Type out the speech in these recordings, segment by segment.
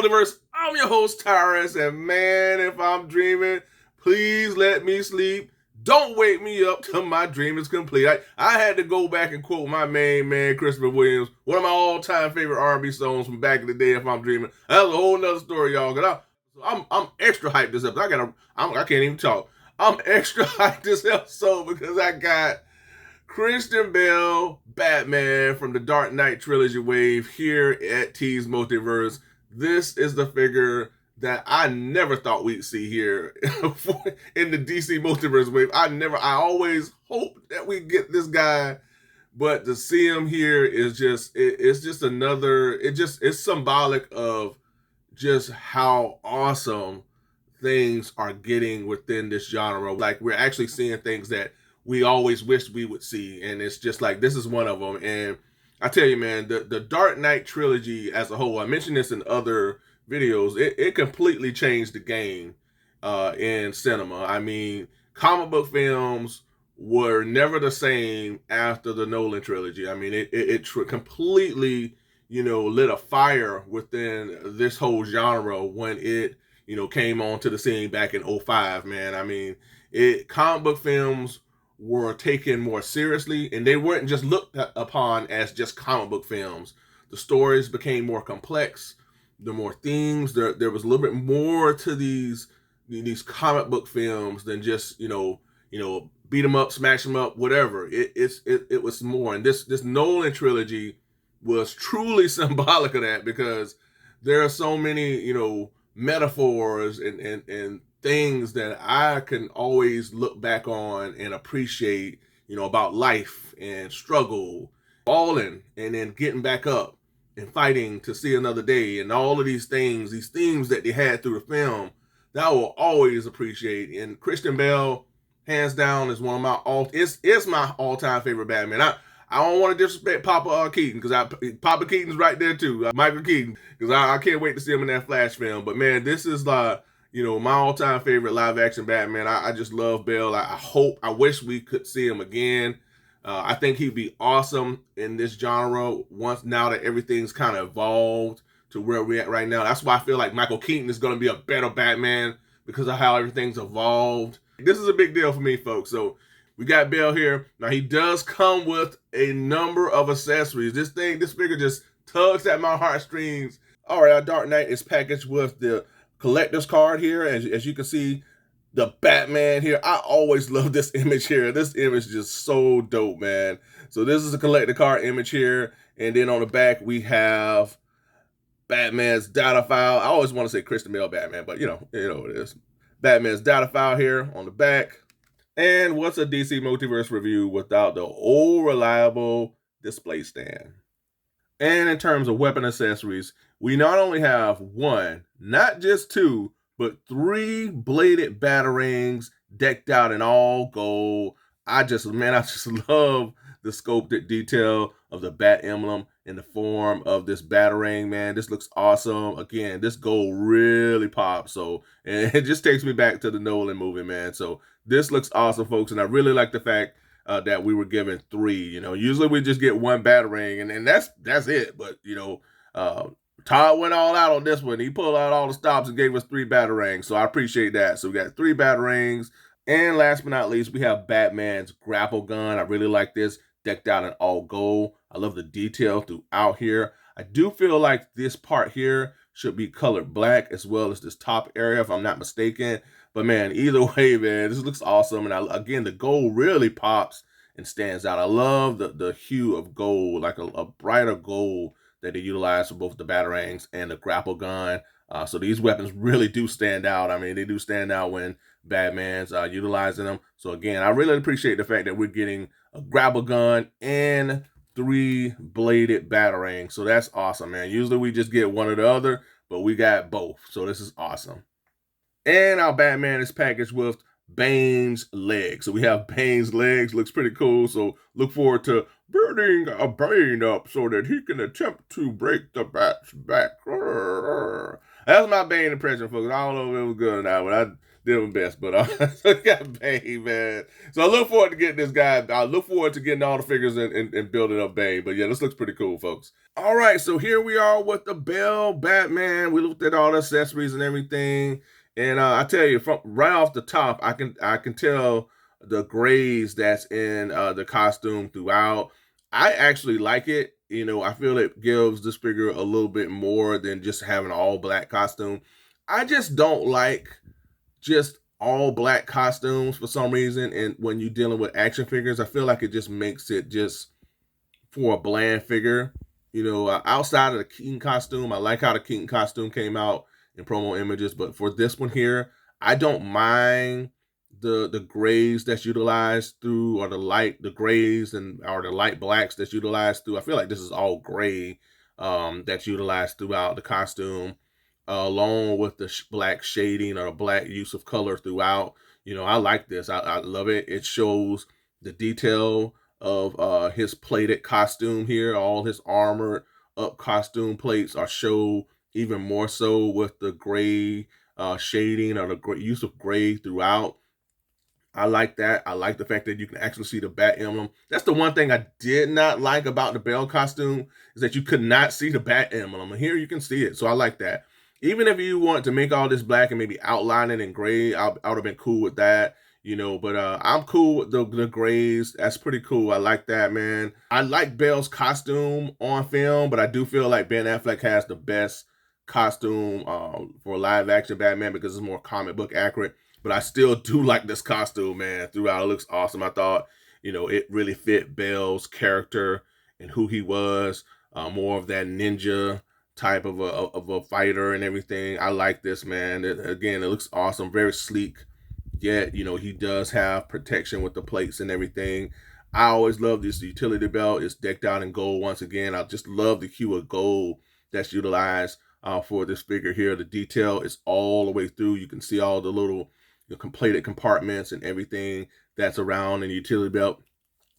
Multiverse. I'm your host, Tyrus, and man, if I'm dreaming, please let me sleep. Don't wake me up till my dream is complete. I had to go back and quote my main man, Christopher Williams, one of my all-time favorite R&B songs from back in the day. If I'm dreaming, that's a whole nother story, y'all. Cause I'm extra hyped this episode. I can't even talk. I'm extra hyped this episode because I got Christian Bale, Batman from the Dark Knight Trilogy wave here at T's Multiverse. This is the figure that I never thought we'd see here in the DC Multiverse wave. I always hoped that we get this guy, but to see him here is it's symbolic of just how awesome things are getting within this genre. Like, we're actually seeing things that we always wished we would see, and it's just like, this is one of them. And I tell you, man, the Dark Knight trilogy as a whole, I mentioned this in other videos, it completely changed the game in cinema. I mean, comic book films were never the same after the Nolan trilogy. I mean, it completely, lit a fire within this whole genre when it, came onto the scene back in '05, man. I mean, comic book films were taken more seriously, and they weren't just looked upon as just comic book films. The stories became more complex, the more themes. There was a little bit more to these comic book films than just beat them up, smash them up, whatever. It was more, and this Nolan trilogy was truly symbolic of that, because there are so many metaphors and things that I can always look back on and appreciate, about life and struggle, falling and then getting back up and fighting to see another day, and all of these things, these themes that they had through the film, that I will always appreciate. And Christian Bale, hands down, is one of my it's my all-time favorite Batman. I don't want to disrespect Papa Keaton, because Papa Keaton's right there too, Michael Keaton, because I can't wait to see him in that Flash film. But man, this is like, my all-time favorite live-action Batman. I just love Bale. I wish we could see him again. I think he'd be awesome in this genre now that everything's kind of evolved to where we're at right now. That's why I feel like Michael Keaton is going to be a better Batman, because of how everything's evolved. This is a big deal for me, folks. So we got Bale here. Now, he does come with a number of accessories. This figure just tugs at my heartstrings. All right, our Dark Knight is packaged with the collector's card here. As you can see, the Batman here. I always love this image here. This image is just so dope, man. So this is a collector card image here. And then on the back, we have Batman's data file. I always want to say Christian Bale Batman, but you know what it is. Batman's data file here on the back. And what's a DC Multiverse review without the old reliable display stand? And in terms of weapon accessories, we not only have one, not just two, but 3 bladed batarangs decked out in all gold. I just love the sculpted detail of the bat emblem in the form of this batarang, man. This looks awesome. Again, this gold really pops. So, and it just takes me back to the Nolan movie, man. So this looks awesome, folks. And I really like the fact that we were given 3. Usually we just get 1 batarang, and that's it. But Todd went all out on this one. He pulled out all the stops and gave us 3 batarangs. So I appreciate that. So we got 3 batarangs. And last but not least, we have Batman's grapple gun. I really like this, decked out in all gold. I love the detail throughout here. I do feel like this part here should be colored black, as well as this top area, if I'm not mistaken. But man, either way, man, this looks awesome. And again, the gold really pops and stands out. I love the hue of gold, like a brighter gold that they utilize for both the batarangs and the grapple gun. So these weapons really do stand out. I mean, they do stand out when Batman's utilizing them. So again, I really appreciate the fact that we're getting a grapple gun and 3 bladed batarangs. So that's awesome, man. Usually we just get one or the other, but we got both. So this is awesome. And our Batman is packaged with Bane's legs. So we have Bane's legs. Looks pretty cool. So look forward to building a Bane up so that he can attempt to break the Bat's back. That's my Bane impression, folks. I don't know if it was good or not, but did my best. But so we got Bane, man. So I look forward to getting this guy. I look forward to getting all the figures and building up Bane. But yeah, this looks pretty cool, folks. All right, so here we are with the Bale Batman. We looked at all the accessories and everything. And I tell you, from right off the top, I can tell the grays that's in the costume throughout. I actually like it. You know, I feel it gives this figure a little bit more than just having an all black costume. I just don't like just all black costumes for some reason. And when you're dealing with action figures, I feel like it just makes it just for a bland figure. You know, outside of the Keaton costume, I like how the Keaton costume came out in promo images, but for this one here, I don't mind the grays that's utilized through, or the grays and or the light blacks that's utilized through. I feel like this is all gray that's utilized throughout the costume, along with the black shading or the black use of color throughout. You know, I like this. I love it. It shows the detail of his plated costume here. All his armored up costume plates are shown even more so with the gray shading or the gray, use of gray throughout. I like that. I like the fact that you can actually see the bat emblem. That's the one thing I did not like about the Bale costume, is that you could not see the bat emblem. And here you can see it. So I like that. Even if you want to make all this black and maybe outline it in gray, I would have been cool with that. You know, but I'm cool with the grays. That's pretty cool. I like that, man. I like Bale's costume on film, but I do feel like Ben Affleck has the best costume for live action Batman because it's more comic book accurate. But I still do like this costume, man. Throughout, it looks awesome. I thought, you know, it really fit Bale's character and who he was. More of that ninja type of a fighter and everything. I like this, man. Again, it looks awesome. Very sleek. Yet, you know, he does have protection with the plates and everything. I always love this utility belt. It's decked out in gold once again. I just love the hue of gold that's utilized for this figure here. The detail is all the way through. You can see all the little plated compartments and everything that's around in the utility belt.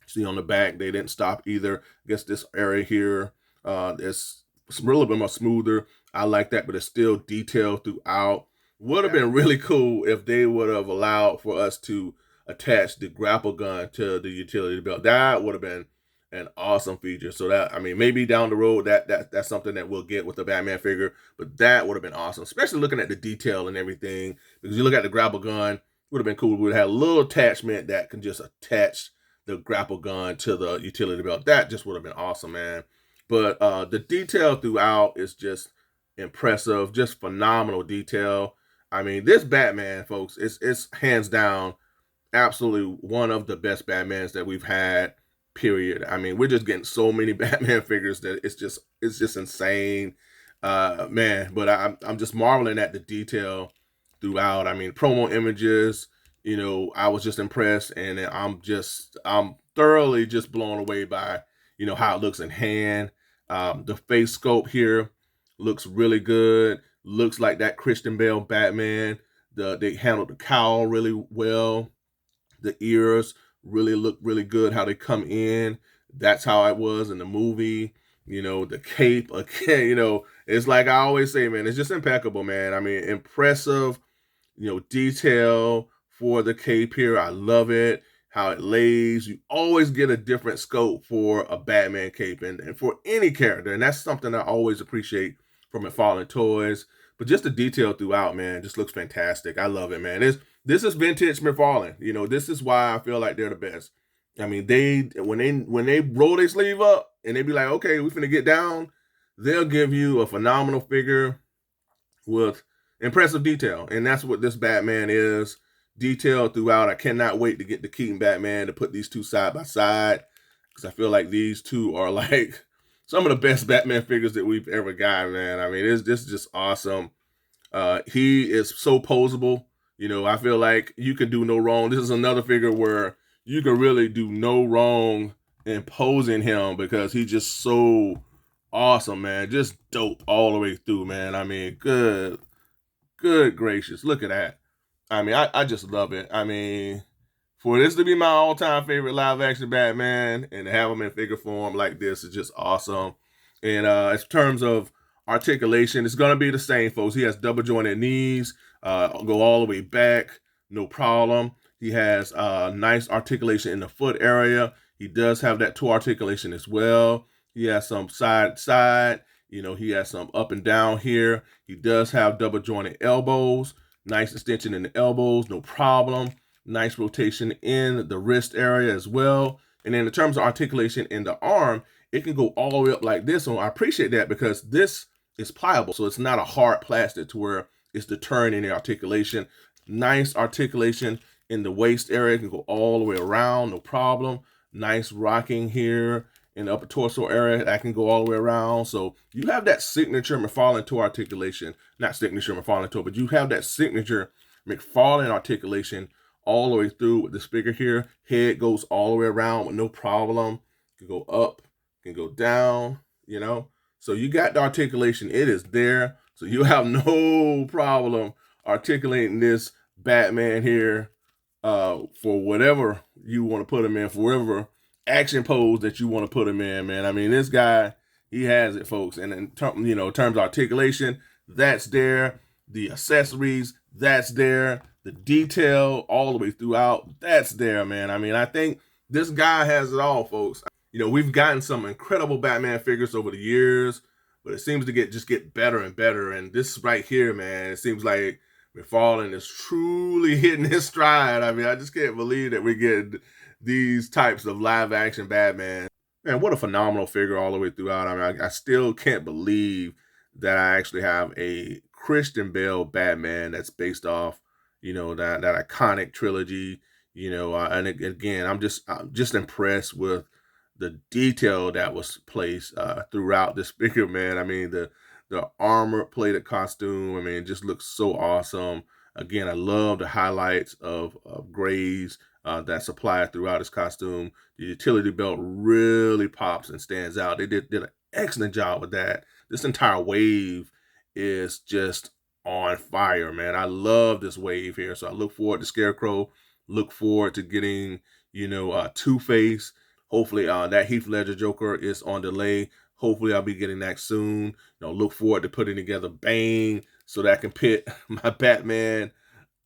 See on the back, they didn't stop either. I guess this area here is a little bit more smoother. I like that, but it's still detailed throughout. Would have been really cool if they would have allowed for us to attach the grapple gun to the utility belt. That would have been an awesome feature. So that, I mean, maybe down the road that's something that we'll get with the Batman figure, but that would have been awesome, especially looking at the detail and everything. Because you look at the grapple gun, would have been cool. We would have a little attachment that can just attach the grapple gun to the utility belt. That just would have been awesome, man. But the detail throughout is just impressive, just phenomenal detail. I mean, this Batman, folks, it's hands down absolutely one of the best Batmans that we've had, period. I mean, we're just getting so many Batman figures that it's just insane, man. But I'm just marveling at the detail throughout. I mean, promo images, you know, I was just impressed, and I'm thoroughly just blown away by, you know, how it looks in hand. The face sculpt here looks really good. Looks like that Christian Bale Batman. They handled the cowl really well. The ears really look really good, how they come in. That's how it was in the movie. You know, the cape, again, you know, it's like I always say, man, it's just impeccable, man. I mean, impressive, you know, detail for the cape here. I love it, how it lays. You always get a different scope for a Batman cape and for any character. And that's something I always appreciate from McFarlane Toys. But just the detail throughout, man, just looks fantastic. I love it, man. This is vintage McFarlane. You know, this is why I feel like they're the best. I mean, when they roll their sleeve up and they be like, okay, we finna get down, they'll give you a phenomenal figure with impressive detail. And that's what this Batman is. Detail throughout. I cannot wait to get the Keaton Batman, to put these two side by side, because I feel like these two are like some of the best Batman figures that we've ever got, man. I mean, this is just awesome. He is so posable. You know, I feel like you can do no wrong. This is another figure where you can really do no wrong in posing him, because he's just so awesome, man. Just dope all the way through, man. I mean, good gracious. Look at that. I mean, I just love it. I mean, for this to be my all-time favorite live-action Batman and to have him in figure form like this is just awesome. And in terms of articulation, it's going to be the same, folks. He has double jointed knees, go all the way back, no problem. He has nice articulation in the foot area. He does have that toe articulation as well. He has some side to side. You know, he has some up and down here. He does have double jointed elbows. Nice extension in the elbows, no problem. Nice rotation in the wrist area as well. And then in terms of articulation in the arm, it can go all the way up like this. So I appreciate that because this is pliable. So it's not a hard plastic to where it's deterring any articulation. Nice articulation in the waist area. It can go all the way around, no problem. Nice rocking here in the upper torso area. That can go all the way around. So you have that signature McFarlane toe articulation. Not signature McFarlane toe, but you have that signature McFarlane articulation all the way through with this figure here. Head goes all the way around with no problem. Can go up, can go down, you know. So you got the articulation. It is there. So you have no problem articulating this Batman here for whatever you want to put him in, for whatever action pose that you want to put him in, man. I mean, this guy, he has it, folks. And in terms of articulation, that's there. The accessories, that's there. The detail all the way throughout, that's there, man. I mean, I think this guy has it all, folks. You know, we've gotten some incredible Batman figures over the years, but it seems to get better and better. And this right here, man, it seems like McFarlane is truly hitting his stride. I mean, I just can't believe that we get these types of live action Batman. Man, what a phenomenal figure all the way throughout. I mean, I still can't believe that I actually have a Christian Bale Batman that's based off, you know, that iconic trilogy, you know, and again, I'm just impressed with the detail that was placed throughout this figure, man. I mean, the armor plated costume, I mean, it just looks so awesome. Again, I love the highlights of grays that's applied throughout his costume. The utility belt really pops and stands out. They did an excellent job with that. This entire wave is just on fire, man. I love this wave here. So I look forward to Scarecrow. Look forward to getting, you know, Two-Face. Hopefully that Heath Ledger Joker is on delay. Hopefully I'll be getting that soon. You know, look forward to putting together Bane so that I can pit my Batman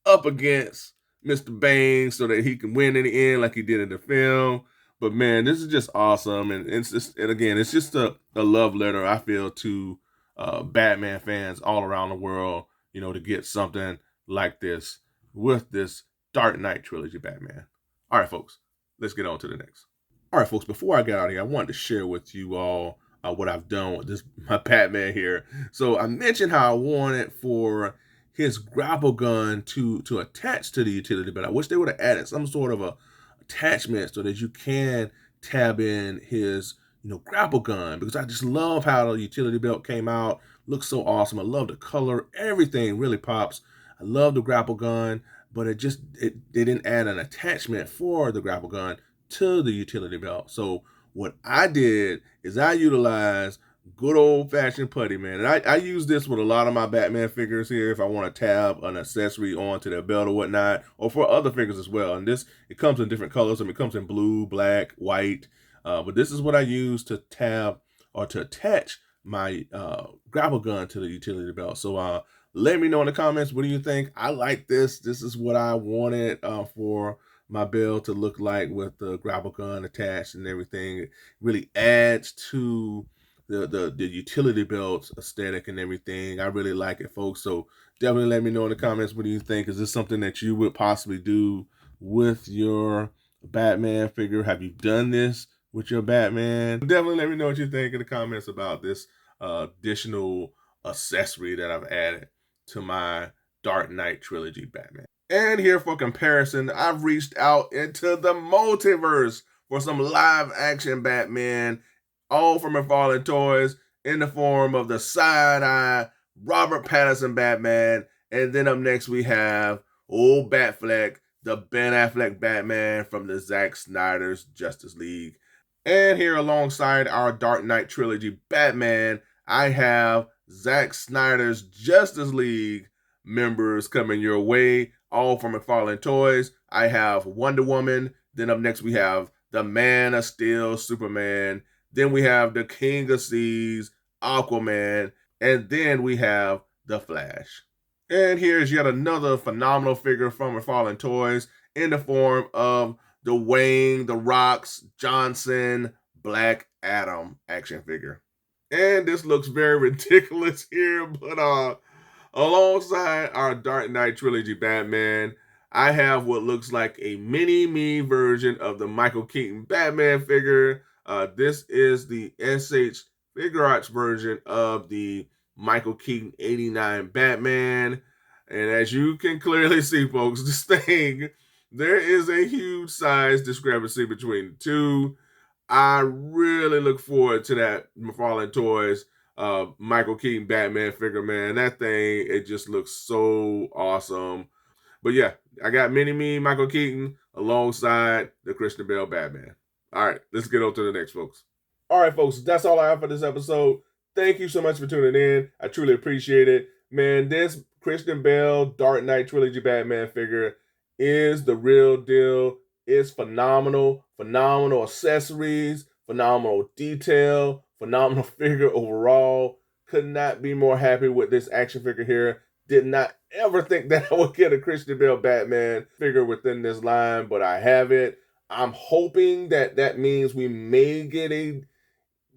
up against Mr. Bane so that he can win in the end like he did in the film. But man, this is just awesome. And it's just, and again, it's just a love letter, I feel, to Batman fans all around the world, you know, to get something like this with this Dark Knight Trilogy Batman. All right, folks, let's get on to the next. All right, folks, before I get out of here, I wanted to share with you all what I've done with my Batman here. So I mentioned how I wanted for his grapple gun to attach to the utility belt. I wish they would have added some sort of a attachment so that you can tab in his, you know, grapple gun, because I just love how the utility belt came out. Looks so awesome. I love the color. Everything really pops. I love the grapple gun, but they didn't add an attachment for the grapple gun to the utility belt. So what I did is I utilized good old-fashioned putty, man. And I use this with a lot of my Batman figures here if I want to tab an accessory onto their belt or whatnot, or for other figures as well. And this, it comes in different colors. I mean, it comes in blue, black, white. But this is what I use to tab or to attach my grapple gun to the utility belt. So let me know in the comments, what do you think? I like this. This is what I wanted for my Bale to look like with the grapple gun attached and everything. It really adds to the utility belts aesthetic and everything. I really like it, folks. So definitely let me know in the comments, what do you think? Is this something that you would possibly do with your Batman figure? Have you done this with your Batman? Definitely let me know what you think in the comments about this additional accessory that I've added to my Dark Knight Trilogy Batman. And here for comparison, I've reached out into the multiverse for some live action Batman, all from McFarlane Toys, in the form of the side-eye Robert Pattinson Batman. And then up next we have old Batfleck, the Ben Affleck Batman from the Zack Snyder's Justice League. And here alongside our Dark Knight Trilogy Batman, I have Zack Snyder's Justice League members coming your way, all from McFarlane Toys. I have Wonder Woman. Then up next we have the Man of Steel Superman. Then we have the King of Seas Aquaman. And then we have the Flash. And here's yet another phenomenal figure from McFarlane Toys in the form of the Wayne, the Rocks, Johnson, Black Adam action figure. And this looks very ridiculous here, but alongside our Dark Knight Trilogy Batman, I have what looks like a mini-me version of the Michael Keaton Batman figure. This is the SH Figure Arts version of the Michael Keaton 89 Batman. And as you can clearly see, folks, this thing, there is a huge size discrepancy between the two. I really look forward to that McFarlane Toys Michael Keaton Batman figure, man. That thing, it just looks so awesome. But yeah, I got Mini-Me Michael Keaton alongside the Christian Bale Batman. All right, let's get on to the next, folks. All right, folks, that's all I have for this episode. Thank you so much for tuning in. I truly appreciate it. Man, this Christian Bale Dark Knight Trilogy Batman figure is the real deal. It's phenomenal. Phenomenal accessories, phenomenal detail, phenomenal figure overall. Could not be more happy with this action figure here. Did not ever think that I would get a Christian Bale Batman figure within this line, but I have it. I'm hoping that that means we may get a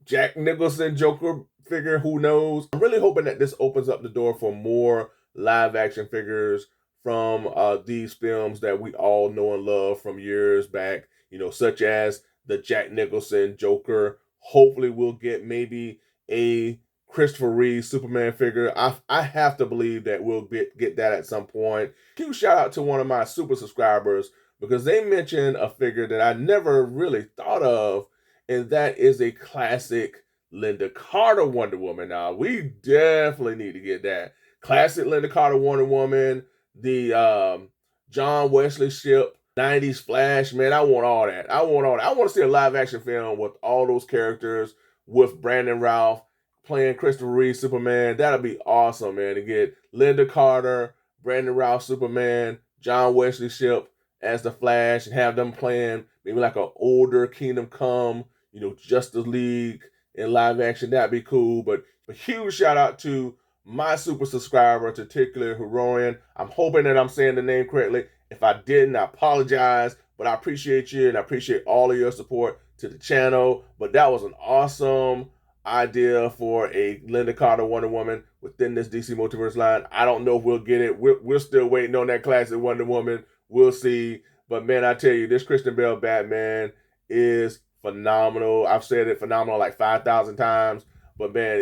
Jack Nicholson Joker figure. Who knows? I'm really hoping that this opens up the door for more live action figures from these films that we all know and love from years back, you know, such as the Jack Nicholson Joker. Hopefully we'll get maybe a Christopher Reeve Superman figure. I have to believe that we'll get that at some point. Huge shout out to one of my super subscribers because they mentioned a figure that I never really thought of, and that is a classic Linda Carter Wonder Woman. Now, we definitely need to get that. Classic Linda Carter Wonder Woman, the John Wesley Ship, 90s Flash, man, I want all that. I want to see a live action film with all those characters, with Brandon Routh playing Christopher Reeve Superman. That'll be awesome, man, to get Linda Carter, Brandon Routh Superman, John Wesley Ship as the Flash, and have them playing maybe like an older Kingdom Come, you know, Justice League in live action. That'd be cool. But a huge shout out to my super subscriber, Articulation Heroin. I'm hoping that I'm saying the name correctly. If I didn't, I apologize, but I appreciate you and I appreciate all of your support to the channel. But that was an awesome idea for a Linda Carter Wonder Woman within this DC Multiverse line. I don't know if we'll get it. We're still waiting on that classic Wonder Woman. We'll see. But man, I tell you, this Christian Bale Batman is phenomenal. I've said it phenomenal like 5,000 times. But man,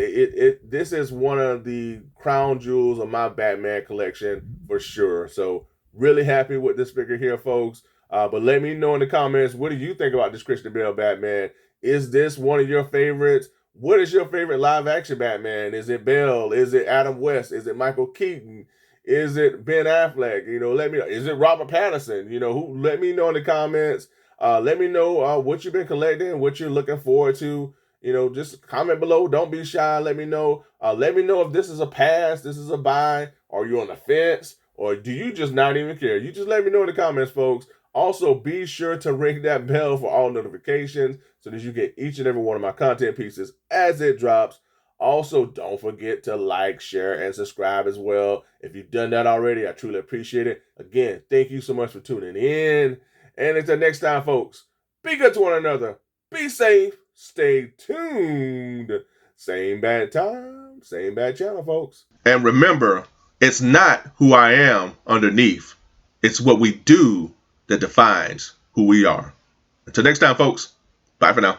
this is one of the crown jewels of my Batman collection for sure. So really happy with this figure here, folks. But let me know in the comments, what do you think about this Christian Bale Batman? Is this one of your favorites? What is your favorite live action Batman? Is it Bale? Is it Adam West? Is it Michael Keaton? Is it Ben Affleck? You know, let me know. Is it Robert Pattinson? You know, let me know in the comments. Let me know what you've been collecting, what you're looking forward to. You know, just comment below. Don't be shy. Let me know. Let me know if this is a pass, this is a buy. Are you on the fence? Or do you just not even care? You just let me know in the comments, folks. Also, be sure to ring that bell for all notifications so that you get each and every one of my content pieces as it drops. Also, don't forget to like, share, and subscribe as well. If you've done that already, I truly appreciate it. Again, thank you so much for tuning in. And until next time, folks, be good to one another. Be safe. Stay tuned. Same bad time, same bad channel, folks. And remember, it's not who I am underneath. It's what we do that defines who we are. Until next time, folks. Bye for now.